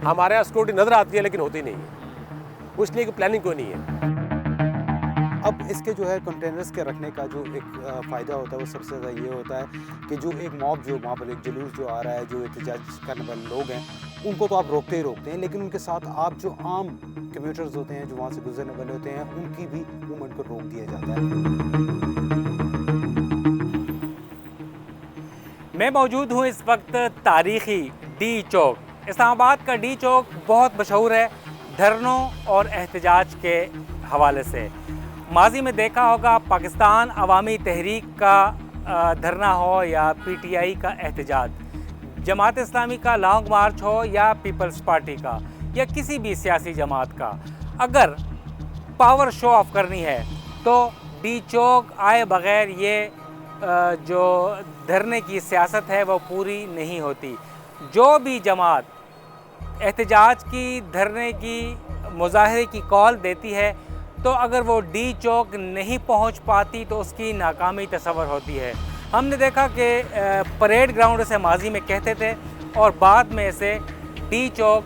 हमारे यहाँ सिक्योरिटी नज़र आती है लेकिन होती नहीं है, इसलिए कि प्लानिंग कोई नहीं है। अब इसके जो है कंटेनर्स के रखने का जो एक फ़ायदा होता है वो सबसे ज़्यादा ये होता है कि जो एक मॉब जो वहाँ पर एक जुलूस जो आ रहा है, जो एहतजाज करने वाले लोग हैं, उनको तो आप रोकते ही रोकते हैं, लेकिन उनके साथ आप जो आम कम्यूटर्स होते हैं, जो वहाँ से गुजरने वाले होते हैं, उनकी भी मूवमेंट को रोक दिया जाता है। मैं मौजूद हूँ इस वक्त तारीख़ी डी चौक। इस्लामाबाद का डी चौक बहुत मशहूर है धरनों और एहतजाज के हवाले से। माजी में देखा होगा पाकिस्तान अवामी तहरीक का धरना हो या पीटीआई का एहतजाज, जमात इस्लामी का लॉन्ग मार्च हो या पीपल्स पार्टी का या किसी भी सियासी जमात का, अगर पावर शो ऑफ करनी है तो डी चौक आए बग़ैर ये जो धरने की सियासत है वो पूरी नहीं होती। जो भी जमात एहतजाज की, धरने की, मुजाहरे की कॉल देती है तो अगर वो डी चौक नहीं पहुंच पाती तो उसकी नाकामी तस्वर होती है। हमने देखा कि परेड ग्राउंड से माजी में कहते थे और बाद में इसे डी चौक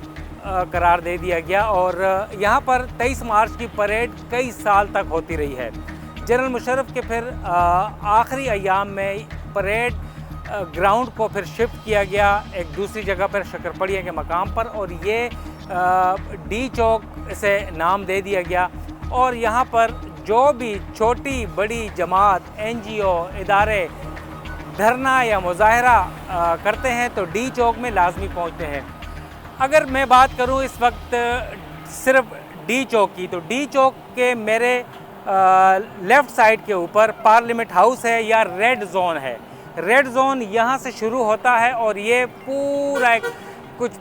करार दे दिया गया और यहाँ पर 23 मार्च की परेड कई साल तक होती रही है। जनरल मुशर्रफ के फिर आखिरी अयाम में परेड ग्राउंड को फिर शिफ्ट किया गया एक दूसरी जगह पर, शक्करपड़िया के मकाम पर, और ये डी चौक से नाम दे दिया गया। और यहाँ पर जो भी छोटी बड़ी जमात, एनजीओ, इदारे धरना या मुजाहरा करते हैं तो डी चौक में लाजमी पहुँचते हैं। अगर मैं बात करूँ इस वक्त सिर्फ डी चौक की, तो डी चौक के मेरे लेफ़्ट साइड के ऊपर पार्लियामेंट हाउस है या रेड जोन है। रेड जोन यहाँ से शुरू होता है और ये पूरा एक कुछ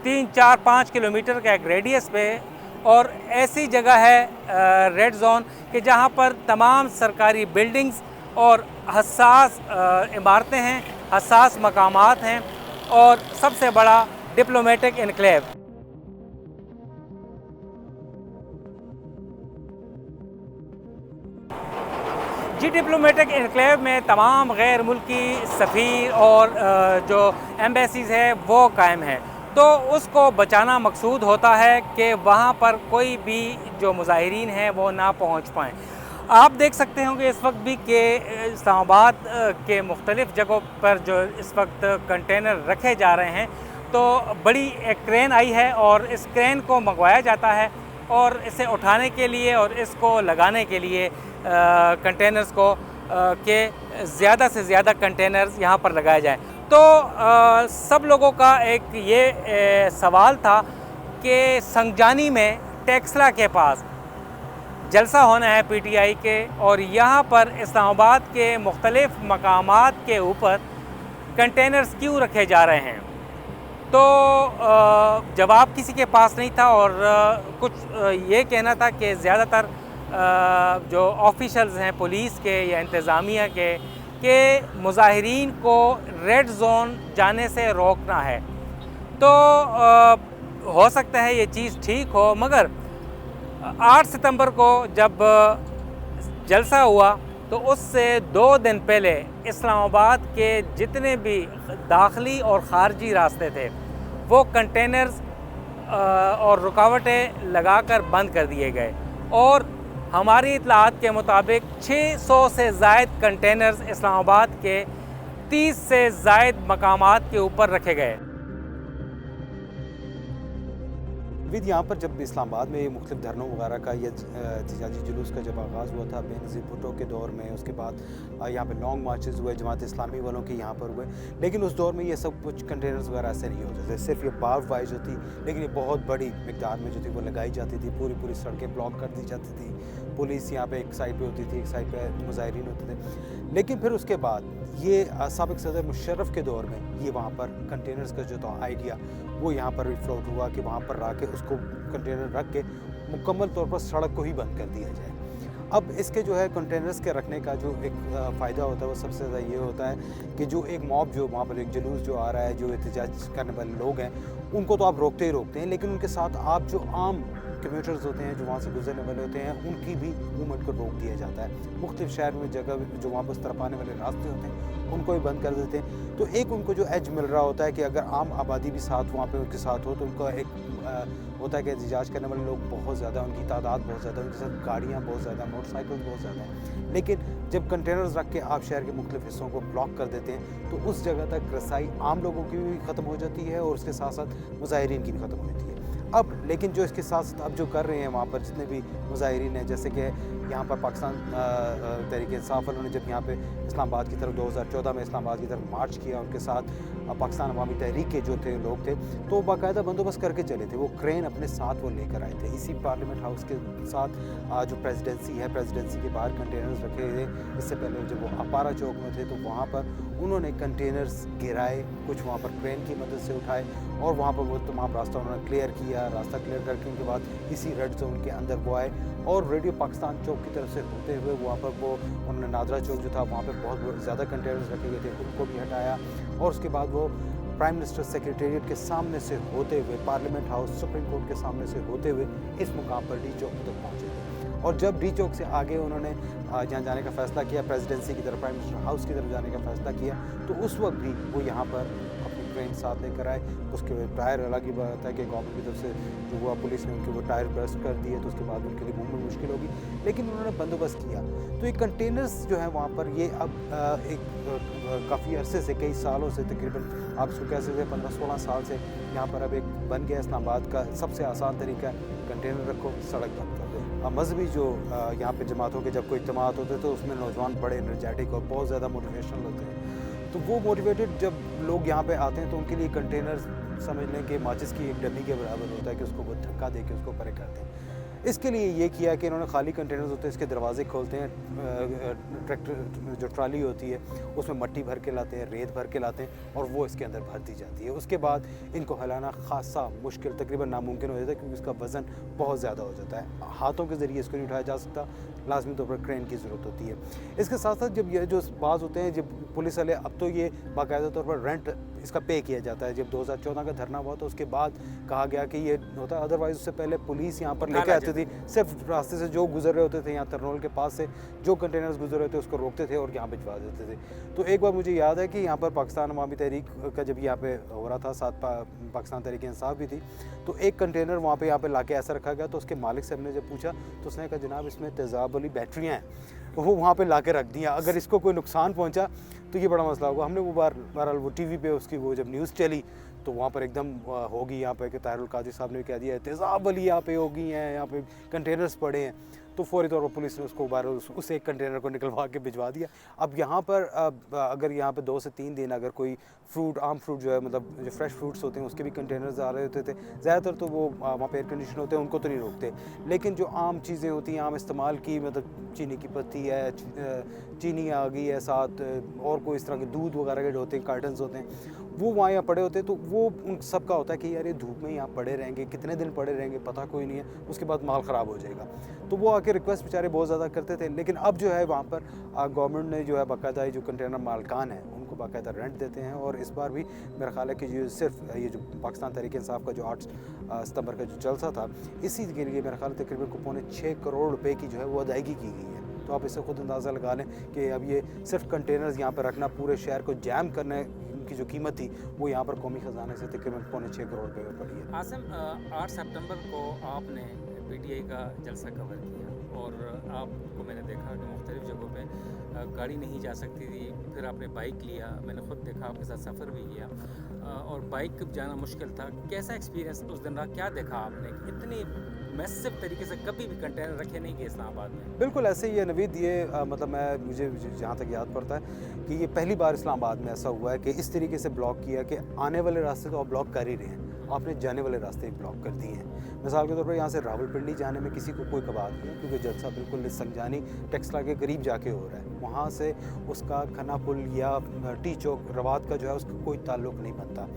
3-4-5 किलोमीटर का एक रेडियस पे, और ऐसी जगह है रेड जोन कि जहाँ पर तमाम सरकारी बिल्डिंग्स और हसास इमारतें हैं, हसास मकामात हैं और सबसे बड़ा डिप्लोमेटिक इनक्लेव। जी, डिप्लोमेटिक इनक्लेव में तमाम गैर मुल्की सफ़ीर और जो एम्बेसीज़ है वो कायम है, तो उसको बचाना मकसूद होता है कि वहाँ पर कोई भी जो मुजाहिरीन हैं वो ना पहुँच पाएँ। आप देख सकते होंगे इस वक्त भी कि इस्लामाबाद के मुख्तलिफ़ जगहों पर जो इस वक्त कंटेनर रखे जा रहे हैं, तो बड़ी एक क्रेन आई है और इस क्रेन को मंगवाया जाता है और इसे उठाने के लिए और इसको लगाने के लिए कंटेनर्स को के ज़्यादा से ज़्यादा कंटेनर्स यहाँ पर लगाए जाएँ। तो सब लोगों का एक ये सवाल था कि संगजानी में टेक्सला के पास जलसा होना है पीटीआई के, और यहाँ पर इस्लामाबाद के मुख्तलिफ़ मकामात के ऊपर कंटेनर्स क्यों रखे जा रहे हैं। तो जवाब किसी के पास नहीं था और कुछ ये कहना था कि ज़्यादातर जो ऑफिशल्स हैं पुलिस के या इंतज़ामिया के मुजाहिरीन को रेड जोन जाने से रोकना है। तो हो सकता है ये चीज़ ठीक हो, मगर 8 सितंबर को जब जलसा हुआ तो उससे 2 दिन पहले इस्लामाबाद के जितने भी दाखिली और ख़ारजी रास्ते थे वो कंटेनर्स और रुकावटें लगाकर बंद कर दिए गए, और हमारी इत्तलात के मुताबिक 600 से ज़ायद कंटेनर्स इस्लामाबाद के 30 से ज़ायद मकामात के ऊपर रखे गए। विद यहाँ पर जब इस्लामाबाद में मुख्तलिफ धरनों वगैरह का या एहतजाजी जुलूस का जब आगाज़ हुआ था बेनज़ीर भुट्टो के दौर में, उसके बाद यहाँ पे लॉन्ग मार्चेस हुए जमात इस्लामी वालों के यहाँ पर हुए, लेकिन उस दौर में ये सब कुछ कंटेनर्स वगैरह ऐसे नहीं होते थे, सिर्फ ये बार्ब वायर जो थी, लेकिन ये बहुत बड़ी मिकदार में जो थी वो लगाई जाती थी, पूरी सड़कें ब्लॉक कर दी जाती थी, पुलिस यहाँ पे एक साइड पे होती थी, एक साइड पे मुजाहिरीन होते थे। लेकिन फिर उसके बाद ये साबिक़ सदर मुशर्रफ के दौर में ये वहाँ पर कंटेनर्स का जो था आइडिया वो यहाँ पर भी फ्लोट हुआ कि वहाँ पर रख के उसको कंटेनर रख के मुकम्मल तौर पर सड़क को ही बंद कर दिया जाए। अब इसके जो है कंटेनर्स के रखने का जो एक फ़ायदा होता है वो सबसे ज़्यादा ये होता है कि जो एक मॉब जो वहाँ पर एक जुलूस जो आ रहा है, जो एहतजाज करने वाले लोग हैं, उनको तो आप रोकते ही रोकते हैं, लेकिन उनके साथ आप जो आम कम्यूटर्स होते हैं जो वहाँ से गुजरने वाले होते हैं, उनकी भी मूवमेंट को रोक दिया जाता है। मुख्तलिफ शहर में जगह जो वहाँ पर उस तरफ आने वाले रास्ते होते हैं उनको भी बंद कर देते हैं। तो एक उनको जो एज मिल रहा होता है कि अगर आम आबादी भी साथ वहाँ पे उनके साथ हो तो उनका एक होता है कि एहतजाज करने वाले लोग बहुत ज़्यादा, उनकी तादाद बहुत ज़्यादा, उनके साथ गाड़ियाँ बहुत ज़्यादा, मोटरसाइकिल बहुत ज़्यादा। लेकिन जब कंटेनर्स रख के आप शहर के मुख्तलिफ हिस्सों को ब्लॉक कर देते हैं तो उस जगह तक रसाई आम लोगों की भी ख़त्म हो जाती है और उसके साथ साथ मुजाहिरीन की भी ख़त्म हो जाती है। अब लेकिन जो इसके साथ साथ अब जो कर रहे हैं वहाँ पर जितने भी मुजाहिरीन हैं, जैसे कि यहाँ पर पाकिस्तान तहरीक-ए-इंसाफ वालों ने जब यहाँ पे इस्लामाबाद की तरफ 2014 में इस्लामाबाद की तरफ मार्च किया, उनके साथ पाकिस्तान अवामी तहरीक के जो थे लोग थे तो बाकायदा बंदोबस्त करके चले थे। वो क्रेन अपने साथ वो लेकर आए थे। इसी पार्लियामेंट हाउस के साथ जो प्रेसिडेंसी है, प्रेसिडेंसी के बाहर कंटेनर्स रखे थे। इससे पहले जब वो अपारा चौक में थे तो वहाँ पर उन्होंने कंटेनर्स गिराए, कुछ वहाँ पर क्रेन की मदद से उठाए और वहाँ पर वो तमाम रास्ता उन्होंने क्लियर किया। रास्ता क्लियर करके उनके बाद इसी रेड जोन के अंदर वो आए और रेडियो पाकिस्तान चौक की तरफ से होते हुए वहाँ पर वो उन्होंने नादरा चौक जो था वहाँ पर बहुत ज़्यादा कंटेनर्स रखे गए थे उनको भी हटाया और उसके बाद वो प्राइम मिनिस्टर सेक्रेटेरिएट के सामने से होते हुए पार्लियामेंट हाउस, सुप्रीम कोर्ट के सामने से होते हुए इस मुकाम पर डी चौक तक पहुँचे थे। और जब डी चौक से आगे उन्होंने जहाँ जाने का फ़ैसला किया, प्रेसिडेंसी की तरफ, प्राइम मिनिस्टर हाउस की तरफ जाने का फ़ैसला किया, तो उस वक्त भी वो यहाँ पर अपनी ट्रेन साथ लेकर आए। उसके टायर, अलग ही बात है कि गवर्नमेंट की तरफ से जो हुआ, पुलिस ने उनके वो टायर बर्स्ट कर दिए तो उसके बाद उनके लिए मूवमेंट मुश्किल होगी, लेकिन उन्होंने बंदोबस्त किया। तो ये कंटेनर्स जो है वहाँ पर ये अब एक काफ़ी अरसे से, कई सालों से, तकरीबन आप इसको कह सकते हैं 15-16 साल से यहाँ पर अब एक बन गया इस्लामाबाद का सबसे आसान तरीका है, कंटेनर रखो, सड़क बंद कर दो। मजहबी जो यहाँ पे जमातों के जब कोई इज्तिमात होते तो उसमें नौजवान बड़े एनर्जेटिक और बहुत ज़्यादा मोटिवेशनल होते हैं, तो वो मोटिवेटेड जब लोग यहाँ पे आते हैं तो उनके लिए कंटेनर समझ लें कि माचिस की एक डब्बी के बराबर होता है कि उसको वो धक्का दे के उसको परे करते हैं। इसके लिए ये किया कि इन्होंने खाली कंटेनर्स होते हैं इसके दरवाजे खोलते हैं, ट्रैक्टर जो ट्राली होती है उसमें मट्टी भर के लाते हैं, रेत भर के लाते हैं और वो इसके अंदर भर दी जाती है। उसके बाद इनको हिलाना खासा मुश्किल, तकरीबन नामुमकिन हो जाता है क्योंकि इसका वज़न बहुत ज़्यादा हो जाता है। हाथों के ज़रिए इसको नहीं उठाया जा सकता, लाजमी तौर पर क्रेन की ज़रूरत होती है। इसके साथ साथ जब ये जो बाज़ होते हैं, जब पुलिस वाले, अब तो ये बाकायदा तौर पर रेंट इसका पे किया जाता है। जब 2014 का धरना हुआ तो उसके बाद कहा गया कि ये होता है, अदरवाइज़ उससे पहले पुलिस यहाँ पर लेके आती थी, सिर्फ रास्ते से जो गुजर रहे होते थे, यहाँ तरनोल के पास से जो कंटेनर्स गुजर रहे थे उसको रोकते थे और यहाँ भिजवा देते थे। तो एक बार मुझे याद है कि यहाँ पर पाकिस्तान अवामी तहरीक का जब यहाँ पे हो रहा था, साथ पाकिस्तान तहरीक-ए-इंसाफ भी थी, तो एक कंटेनर वहाँ पे यहाँ पे लाके ऐसा रखा गया तो उसके मालिक से हमने जब पूछा तो उसने कहा जनाब इसमें तेज़ाब वाली बैटरियाँ हैं, वो वहाँ पे लाके रख दिया, अगर इसको कोई नुकसान पहुँचा तो ये बड़ा मसला होगा। हमने वो बहरहाल वो टीवी पे उसकी वो जब न्यूज़ चली तो वहाँ पर एकदम होगी यहाँ पे कि ताहिरुल काजी साहब ने कह दिया तेज़ाब वाली यहाँ पे होगी हैं, यहाँ पे कंटेनर्स पड़े हैं, तो फौरी तौर पर पुलिस ने उसको बाहर उस एक कंटेनर को निकलवा के भिजवा दिया। अब यहाँ पर अगर यहाँ पे 2 से 3 दिन अगर कोई फ्रूट, आम फ्रूट जो है, मतलब जो फ्रेश फ्रूट्स होते हैं उसके भी कंटेनर्स आ रहे होते थे, ज़्यादातर तो वो वहाँ पे एयर कंडीशन होते हैं उनको तो नहीं रोकते, लेकिन जो आम चीज़ें होती हैं, आम इस्तेमाल की, मतलब चीनी की पत्ती है, चीनी आ गई है, साथ और कोई इस तरह के दूध वगैरह के होते हैं, कार्टन्स होते हैं, वो वहाँ यहाँ पड़े होते हैं, तो वो उन सब का होता है कि यार ये धूप में यहाँ पड़े रहेंगे, कितने दिन पड़े रहेंगे पता कोई नहीं है, उसके बाद माल ख़राब हो जाएगा। तो वो आके रिक्वेस्ट बेचारे बहुत ज़्यादा करते थे, लेकिन अब जो है वहाँ पर गवर्नमेंट ने जो है बाकायदा जो कंटेनर मालकान है उनको बाकायदा रेंट देते हैं। और इस बार भी मेरा ख्याल है कि जो सिर्फ ये जो पाकिस्तान तहरीक-ए-इंसाफ का जो 8 सितंबर का जो जलसा था, इसी के लिए मेरा ख्याल है तकरीबन पौने 6 करोड़ रुपए की जो है वो अदायगी की गई है। तो आप इससे खुद अंदाज़ा लगा लें कि अब ये सिर्फ कंटेनर्स यहाँ पर रखना, पूरे शहर को जैम करने की जो कीमत थी वो यहाँ पर कौमी ख़जाने से तकरीबन पौने 6 करोड़ रुपये में पड़ी है। आसिम, 8 सितंबर को आपने PTI का जलसा कवर किया और आपको मैंने देखा कि मुख्तलिफ़ जगहों पे गाड़ी नहीं जा सकती थी, फिर आपने बाइक लिया, मैंने ख़ुद देखा, आपके साथ सफ़र भी किया और बाइक जाना मुश्किल था। कैसा एक्सपीरियंस उस दिन रहा, क्या देखा आपने? इतनी मैसिव तरीके से कभी भी कंटेनर रखे नहीं गए इस्लामाबाद में। बिल्कुल ऐसे ही है नवीद, ये मतलब मुझे जहाँ तक याद पड़ता है कि ये पहली बार इस्लामाबाद में ऐसा हुआ है कि इस तरीके से ब्लॉक किया कि आने वाले रास्ते तो आप ब्लॉक कर ही रहे हैं, आपने जाने वाले रास्ते ब्लॉक कर दिए हैं। मिसाल के तौर पर यहाँ से रावलपिंडी जाने में किसी को कोई कबात नहीं है क्योंकि जलसा बिल्कुल संजानी टेक्सला के करीब जाके हो रहा है, वहाँ से उसका खन्ना पुल या टी चौक रवात का जो है उसका कोई ताल्लुक़ नहीं बनता।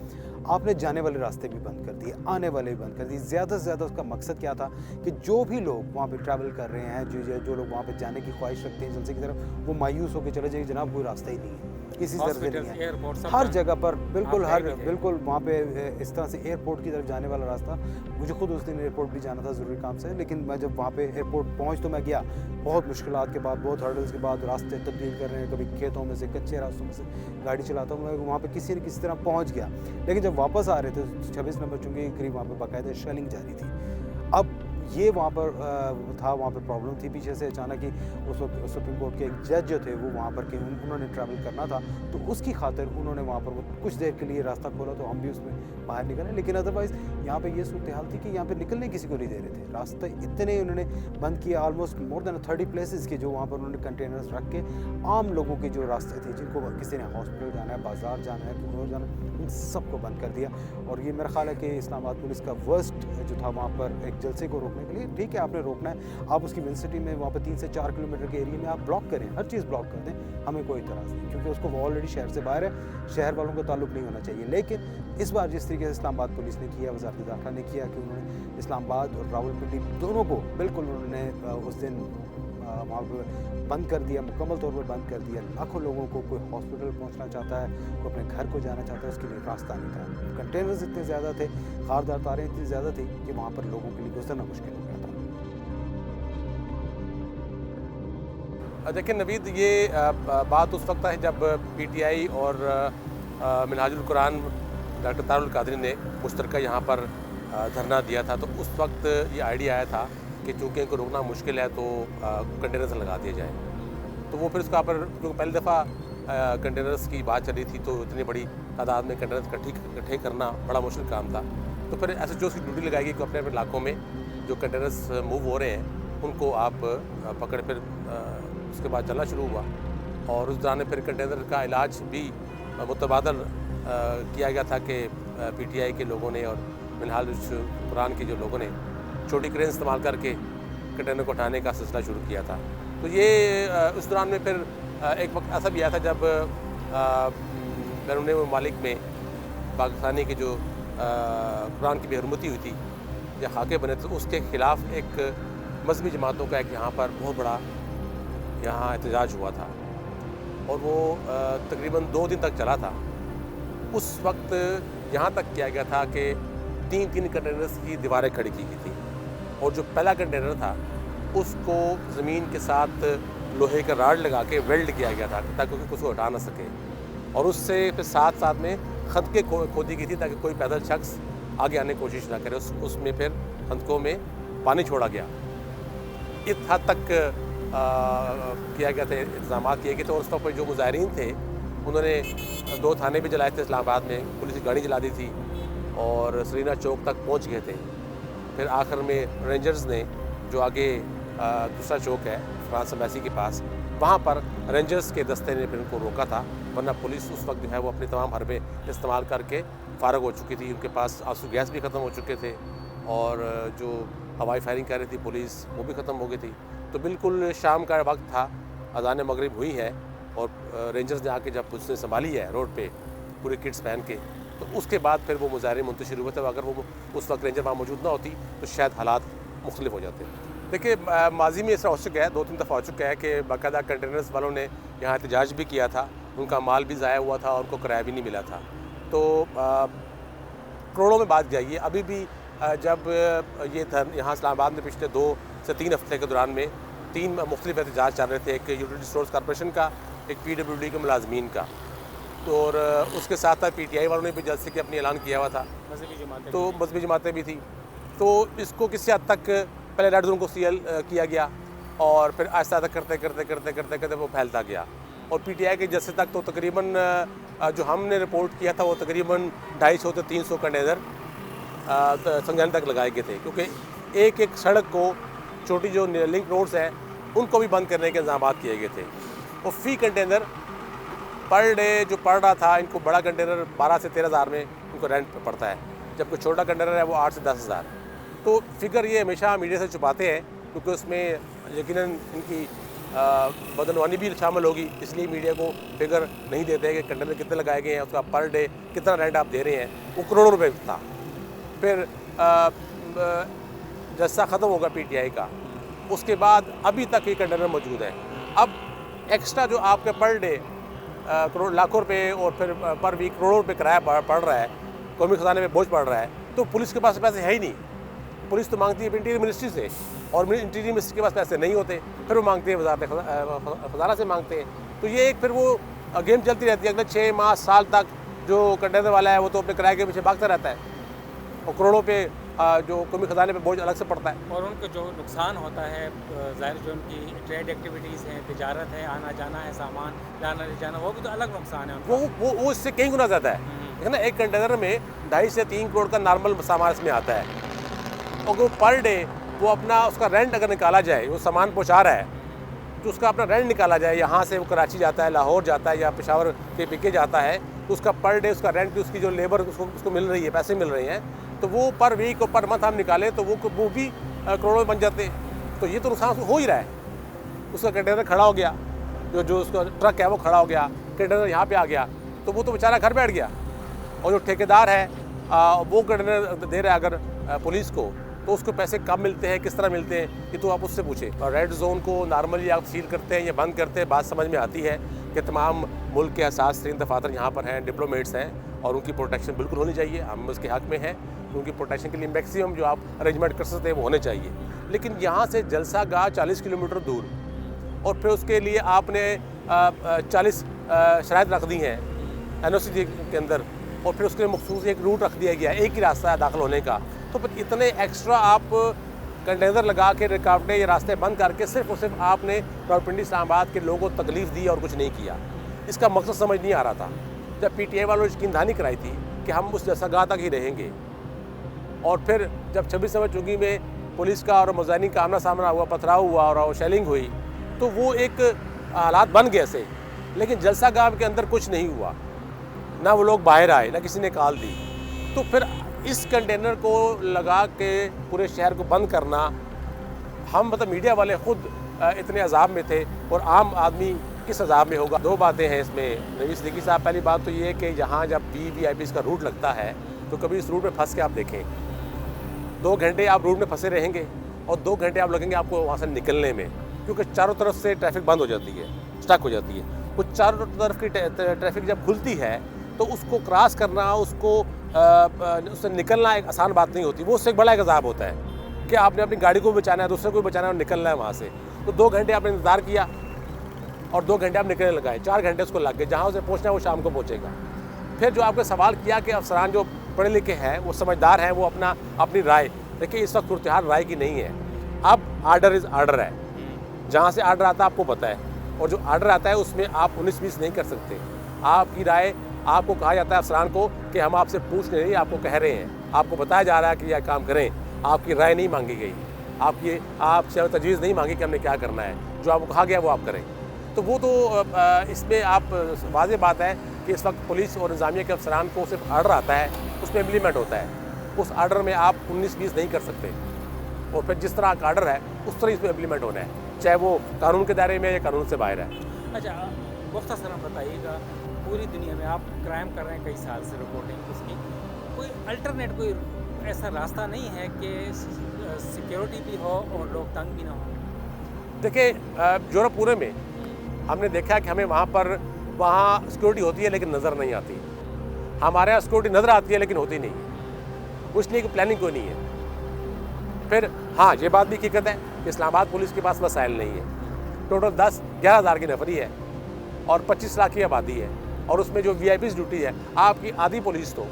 आपने जाने वाले रास्ते भी बंद कर दिए, आने वाले भी बंद कर दिए। ज़्यादा से ज़्यादा उसका मकसद क्या था कि जो भी लोग वहाँ पे ट्रैवल कर रहे हैं, जो लोग वहाँ पे जाने की ख्वाहिश रखते हैं जलसे की तरफ, वो मायूस होकर चले जाएंगे, जनाब कोई रास्ता ही नहीं है। किसी तरह से Hospitals, नहीं है। airport, सब हर जगह जगह पर बिल्कुल आप हर गए भी थे? बिल्कुल वहाँ पे इस तरह से एयरपोर्ट की तरफ जाने वाला रास्ता, मुझे खुद उस दिन एयरपोर्ट भी जाना था ज़रूरी काम से, लेकिन मैं जब वहाँ पे एयरपोर्ट पहुँच तो मैं गया, बहुत मुश्किलात के बाद, बहुत हर्डल्स के बाद, रास्ते तब्दील कर रहे हैं, कभी खेतों में से, कच्चे रास्तों में से गाड़ी चलाता हूँ, मैं वहाँ पे किसी न किसी तरह पहुँच गया। लेकिन जब वापस आ रहे थे 26 नंबर चूँकि करीब वहाँ पे बाकायदा शेलिंग जारी थी। अब ये वहाँ पर था, वहाँ पर प्रॉब्लम थी पीछे से अचानक ही उस वक्त सुप्रीम कोर्ट के एक जज जो थे वो वहाँ पर के उन्होंने ट्रैवल करना था, तो उसकी खातिर उन्होंने वहाँ पर वो कुछ देर के लिए रास्ता खोला, तो हम भी उसमें बाहर निकले। लेकिन अदरवाइज़ यहाँ पे ये सूरत हाल थी कि यहाँ पे निकलने किसी को नहीं दे रहे थे, रास्ते इतने उन्होंने बंद किए, ऑलमोस्ट मोर देन 30 प्लेसेस के जो वहाँ पर उन्होंने कंटेनर्स रख के आम लोगों के जो रास्ते थे, जिनको किसी ने हॉस्पिटल जाना है, बाज़ार जाना है, कहीं और जाना है, उन सबको बंद कर दिया। और ये मेरा ख्याल है कि इस्लामाबाद पुलिस का वर्स्ट जो था वहाँ पर एक जलसे को रोकने के लिए, ठीक है आपने रोकना है, आप उसकी विन सिटी में वहाँ पर 3 से 4 किलोमीटर के एरिया में आप ब्लॉक करें, हर चीज़ ब्लॉक कर दें, हमें कोई इतराज़ नहीं, क्योंकि उसको वो ऑलरेडी शहर से बाहर है, शहर वालों का ताल्लुक नहीं होना चाहिए। लेकिन इस बार जिस तरीके से इस्लामाबाद पुलिस ने किया, वज़ारत दाखिला ने किया कि उन्होंने इस्लामाबाद और रावलपिंडी दोनों को बिल्कुल उन्होंने उस दिन वहाँ पर बंद कर दिया, मुकम्मल तौर पर बंद कर दिया। लाखों लोगों को, कोई हॉस्पिटल पहुँचना चाहता है, कोई अपने घर को जाना चाहता है, उसके लिए रास्ता नहीं था। कंटेनर्स इतने ज़्यादा थे, खारदार तारें इतनी ज़्यादा थी कि वहाँ पर लोगों के लिए गुजरना मुश्किल हो गया था। देखिए नवीद, ये बात उस वक्त है जब पीटीआई और मिनहाजुल कुरान डॉक्टर तारुल कादरी ने मुश्तरका यहाँ पर धरना दिया था, तो उस वक्त ये आइडिया आया था कि चूँकि इनको रोकना मुश्किल है तो कंटेनर्स लगा दिए जाए। तो वो फिर उसका पर क्योंकि पहली दफ़ा कंटेनर्स की बात चली थी, तो इतनी बड़ी तादाद में कंटेनर्स इकट्ठे करना बड़ा मुश्किल काम था। तो फिर SHO की ड्यूटी लगाएगी कि अपने अपने इलाकों में जो कंटेनर्स मूव हो रहे हैं उनको आप पकड़, फिर उसके बाद चलना शुरू हुआ। और उस दौरान फिर कंटेनर का इलाज भी मुतबादल किया गया था कि PTI के लोगों ने और मिनहाजुल कुरान के जो लोगों ने छोटी क्रेन इस्तेमाल करके कंटेनर को उठाने का सिलसिला शुरू किया था। तो ये उस दौरान में फिर एक वक्त ऐसा भी आया था जब बैरून ममालिक में पाकिस्तानी के जो कुरान की बेहरमती हुई थी या खाके बने, तो उसके ख़िलाफ़ एक मजहबी जमातों का एक यहाँ पर बहुत बड़ा यहाँ एहतजाज हुआ था, और वो तकरीबन 2 दिन तक चला था। उस वक्त यहाँ तक किया गया था कि 3-3 कंटेनर्स की दीवारें खड़ी की गई थी, और जो पहला कंटेनर था उसको ज़मीन के साथ लोहे का राड लगा के वेल्ड किया गया था ताकि उसको हटा ना सके, और उससे फिर साथ साथ में खंदकें खोदी गई थी ताकि कोई पैदल शख्स आगे आने की कोशिश ना करे। उसमें फिर खंदकों में पानी छोड़ा गया। इस हद तक किया गया था, इंतजाम किए गए थे। और उस वक्त जो मुजाहिरीन थे उन्होंने 2 थाने भी जलाए थे इस्लामाबाद में, पुलिस की गाड़ी जला दी थी और सरीना चौक तक पहुंच गए थे। फिर आखिर में रेंजर्स ने जो आगे दूसरा चौक है फ्रांस एम्बेसी के पास, वहाँ पर रेंजर्स के दस्ते ने फिर उनको रोका था, वरना पुलिस उस वक्त जो है वो अपने तमाम हरबे इस्तेमाल करके फ़ारग हो चुकी थी। उनके पास आंसू गैस भी ख़त्म हो चुके थे, और जो हवाई फायरिंग कर रही थी पुलिस वो भी ख़त्म हो गई थी। तो बिल्कुल शाम का वक्त था, अज़ान मगरिब हुई है, और रेंजर्स ने आके जब पुलिस ने संभाली है रोड पे पूरे किट्स पहन के, तो उसके बाद फिर वो मुजाहरे मुंतशिर हुए थे। अगर वो उस वक्त रेंजर वहाँ मौजूद ना होती तो शायद हालात मुख्तलिफ हो जाते। देखिए माजी में ऐसा हो चुका है, 2-3 दफ़ा हो चुका है कि बाकायदा कंटेनर्स वालों ने यहाँ एहतजाज भी किया था, उनका माल भी ज़ाया हुआ था और उनको किराया भी नहीं मिला था। तो करोड़ों में बात जाइए। अभी भी जब ये यहाँ इस्लामाबाद में पिछले 2 से 3 हफ्ते के दौरान में 3 मुख्तलिफ एहतजाज चल रहे थे, एक यूटिलिटी स्टोर्स कॉर्पोरेशन का, एक PWD के मुलाजमीन का, तो और उसके साथ साथ PTI वालों ने भी जलसे के अपनी ऐलान किया हुआ था, तो मजहबी जमातें भी थी। तो इसको किसी हद तक पहले रेड जोन को सील किया गया, और फिर आहिस्ता आहिस्ता करते वो फैलता गया, और PTI के जलसे तक तो तकरीबन जो हमने रिपोर्ट किया था वो तकरीबन 250 से 300 कंटेनर संज्ञान तक लगाए गए थे, क्योंकि एक सड़क को, छोटी जो लिंक रोड्स हैं उनको भी बंद करने के इंतजाम किए गए थे। और फ़ी कंटेनर पर डे जो पड़ रहा था, इनको बड़ा कंटेनर 12 से 13 हज़ार में इनको रेंट पड़ता है, जबकि छोटा कंटेनर है वो 8 से 10 हज़ार। तो फिगर ये हमेशा मीडिया से छुपाते हैं, क्योंकि उसमें यकीनन इनकी बदनवानी भी शामिल होगी, इसलिए मीडिया को फिगर नहीं देते कि कंटेनर कितने लगाए गए हैं, उसका पर डे कितना रेंट आप दे रहे हैं। वो करोड़ों रुपये था। फिर जस्सा ख़त्म होगा PTI का, उसके बाद अभी तक ये कंटेनर मौजूद है। अब एक्स्ट्रा जो आपके पर डे करोड़ लाखों रुपए और फिर पर वीक करोड़ों रुपए किराया पड़ रहा है, कौमी खजाने में बोझ पड़ रहा है, तो पुलिस के पास पैसे है ही नहीं। पुलिस तो मांगती है इंटीरियर मिनिस्ट्री से, और इंटीरियर मिनिस्ट्री के पास पैसे नहीं होते, फिर वो मांगते हैं वजारत खजाना से मांगते हैं। तो ये एक फिर वो गेम चलती रहती है। अगले 6 माह साल तक जो कंटेनर वाला है वो तो अपने किराए के पीछे भागता रहता है, और करोड़ों पे जो कौमी खजाने पे बोझ अलग से पड़ता है। और उनको जो नुकसान होता है, ज़ाहिर जो उनकी ट्रेड एक्टिविटीज़ हैं, तिजारत है, आना जाना है, सामान लाना ले जाना, वो भी तो अलग नुकसान है उनका। वो इससे कई गुना ज़्यादा है ना। एक कंटेनर में 2.5 से 3 करोड़ का नॉर्मल सामान इसमें आता है, और वो पर डे वो अपना उसका रेंट अगर निकाला जाए, वो सामान पहुँचा रहा है तो उसका अपना रेंट निकाला जाए, यहाँ से वो कराची जाता है, लाहौर जाता है या पेशावर के पीके जाता है, तो उसका पर डे उसका रेंट, उसकी जो लेबर उसको मिल रही है, पैसे मिल रहे हैं, तो वो पर वीक और पर मंथ हम निकालें तो वो भी करोड़ों में बन जाते। तो ये तो नुकसान हो ही रहा है। उसका कंटेनर खड़ा हो गया, जो उसका ट्रक है वो खड़ा हो गया, कंटेनर यहाँ पे आ गया, तो वो तो बेचारा घर बैठ गया। और जो ठेकेदार है वो कंटेनर दे रहा है अगर पुलिस को, तो उसको पैसे कब मिलते हैं, किस तरह मिलते हैं, ये तो आप उससे पूछें। और रेड जोन को नॉर्मली आप सील करते हैं या बंद करते हैं, बात समझ में आती है कि तमाम मुल्क के हसास तरीन दफातर यहाँ पर हैं, डिप्लोमेट्स हैं, और उनकी प्रोटेक्शन बिल्कुल होनी चाहिए। हम उसके हक़ में हैं, उनकी प्रोटेक्शन के लिए मैक्सिमम जो आप अरेंजमेंट कर सकते हैं वो होने चाहिए। लेकिन यहाँ से जलसा गाह 40 किलोमीटर दूर, और फिर उसके लिए आपने 40 शराइत रख दी हैं NOC के अंदर, और फिर उसके लिए मखसूस एक रूट रख दिया गया, एक ही रास्ता है दाखिल होने का। तो फिर इतने एक्स्ट्रा आप कंटेनर लगा के रुकावटें या रास्ते बंद करके सिर्फ और सिर्फ आपने रावलपिंडी इस्लामाबाद के लोगों को तकलीफ़ दी और कुछ नहीं किया। इसका मकसद समझ नहीं आ रहा था। जब PTI वालों ने यकीन दहानी कराई थी कि हम उस जलसागाह तक ही रहेंगे, और फिर जब 26 नवंबर चुंगी में पुलिस का और मुजाहिदीन का आमना सामना हुआ, पथराव हुआ और शेलिंग हुई, तो वो एक हालात बन गए ऐसे। लेकिन जलसागाह के अंदर कुछ नहीं हुआ, ना वो लोग बाहर आए, ना किसी ने कॉल दी। तो फिर इस कंटेनर को लगा के पूरे शहर को बंद करना, हम मतलब मीडिया वाले ख़ुद इतने अजाब में थे, और आम आदमी किस अजाब में होगा। 2 बातें हैं इसमें नवीद सिद्दीकी साहब। पहली बात तो ये कि यहाँ जब VVIPs का रूट लगता है तो कभी इस रूट में फंस के आप देखें, 2 घंटे आप रूट में फंसे रहेंगे और 2 घंटे आप लगेंगे आपको वहाँ से निकलने में, क्योंकि चारों तरफ से ट्रैफिक बंद हो जाती है, स्टक हो जाती है। वो चारों तरफ की ट्रैफिक जब खुलती है तो उसको क्रॉस करना, उससे निकलना एक आसान बात नहीं होती। वो उससे एक बड़ा एक अजाब होता है कि आपने अपनी गाड़ी को बचाना है, दूसरे को बचाना है और निकलना है वहाँ से। तो 2 घंटे आपने इंतज़ार किया और 2 घंटे आप निकलने लगाए, 4 घंटे उसको लग गए। जहाँ उसे पहुँचना है वो शाम को पहुँचेगा। फिर जो आपने सवाल किया कि अफसरान जो पढ़े लिखे हैं, वो समझदार हैं, वो अपनी राय, देखिए इस वक्त सूरत हाल राय की नहीं है। अब आर्डर इज़ आर्डर है, जहाँ से आर्डर आता है आपको पता है, और जो आर्डर आता है उसमें आप 19-20 नहीं कर सकते। आपकी राय, आपको कहा जाता है अफसरान को कि हम आपसे पूछ नहीं, आपको कह रहे हैं, आपको बताया जा रहा है कि यह काम करें, आपकी राय नहीं मांगी गई, आपसे तजवीज़ नहीं मांगी कि हमने क्या करना है, जो आपको कहा गया वो आप करें। तो वो तो इसमें आप वाज़ेह बात है कि इस वक्त पुलिस और इंतज़ामिया के अफसरान को सिर्फ आर्डर आता है, उसमें इम्प्लीमेंट होता है। उस आर्डर में आप 19-20 नहीं कर सकते, और फिर जिस तरह का आर्डर है उस तरह इसमें इम्प्लीमेंट होना है, चाहे वो कानून के दायरे में या कानून से बाहर है। अच्छा, मुख्तसरन बताइएगा, पूरी दुनिया में आप क्राइम कर रहे हैं कई साल से, रिपोर्टिंग उसकी, कोई अल्टरनेट, कोई ऐसा रास्ता नहीं है कि सिक्योरिटी भी हो और लोग तंग भी ना हो? देखिए, यूरोप पूरे में हमने देखा कि हमें वहाँ सिक्योरिटी होती है लेकिन नज़र नहीं आती। हमारे यहाँ सिक्योरिटी नज़र आती है लेकिन होती नहीं है, इसलिए कि प्लानिंग कोई नहीं है। फिर हाँ, ये बात भी हकीकत है कि इस्लामाबाद पुलिस के पास वसाइल नहीं है। टोटल 10-11 हज़ार की नफरी है और 25 लाख की आबादी है, और उसमें जो VIPs ड्यूटी है, आपकी आधी पुलिस तो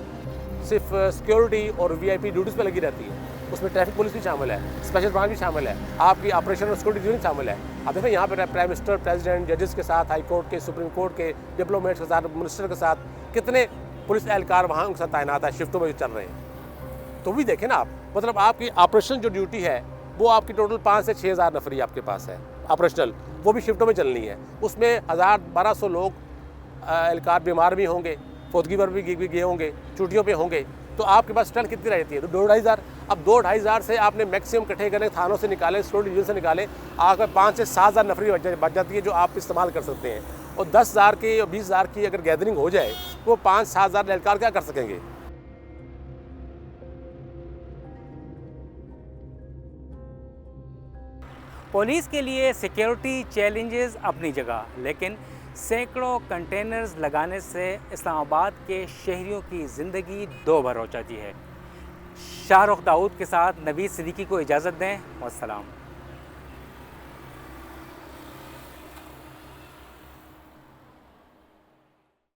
सिर्फ सिक्योरिटी और VIP ड्यूटीज़ पे लगी रहती है। उसमें ट्रैफिक पुलिस भी शामिल है, स्पेशल ब्रांच भी शामिल है, आपकी ऑपरेशन और सिक्योरिटी यूनिट शामिल है। आप देखें यहाँ पर प्राइम मिनिस्टर, प्रेसिडेंट, जजेस के साथ, हाई कोर्ट के, सुप्रीम कोर्ट के, डिप्लोमेट्स के साथ, मिनिस्टर के साथ, कितने पुलिस एहलकार वहाँ उनके साथ तैनात है, शिफ्टों में चल रहे हैं। तो भी देखें ना आप, मतलब आपकी ऑपरेशन जो ड्यूटी है वो आपकी टोटल 5 से 6 हज़ार नफरी आपके पास है ऑपरेशनल, वो भी शिफ्टों में चलनी है। उसमें 1000-1200 लोग एहलकार बीमार भी होंगे, फौतगी पर भी गए होंगे, छुट्टियों पे होंगे, तो आपके पास स्ट्रेंथ कितनी रहती है? तो 2-2.5 हज़ार। अब 2-2.5 हज़ार से आपने मैक्सिमम इकट्ठे करें, थानों से निकाले, सिक्योरिटी डिवीजन से निकाले, आपके 5 से 7 हज़ार नफरी बच जाती है जो आप इस्तेमाल कर सकते हैं। और 10 हज़ार की और 20 हज़ार की अगर गैदरिंग हो जाए, वो 5-7 हज़ार एहलकार क्या कर सकेंगे? पुलिस के लिए सिक्योरिटी चैलेंजेस अपनी जगह, लेकिन सैकड़ों कंटेनर्स लगाने से इस्लामाबाद के शहरियों की ज़िंदगी दो भर हो जाती है। शाहरुख दाऊद के साथ नवीद सिद्दीकी को इजाज़त दें। वस्सलाम।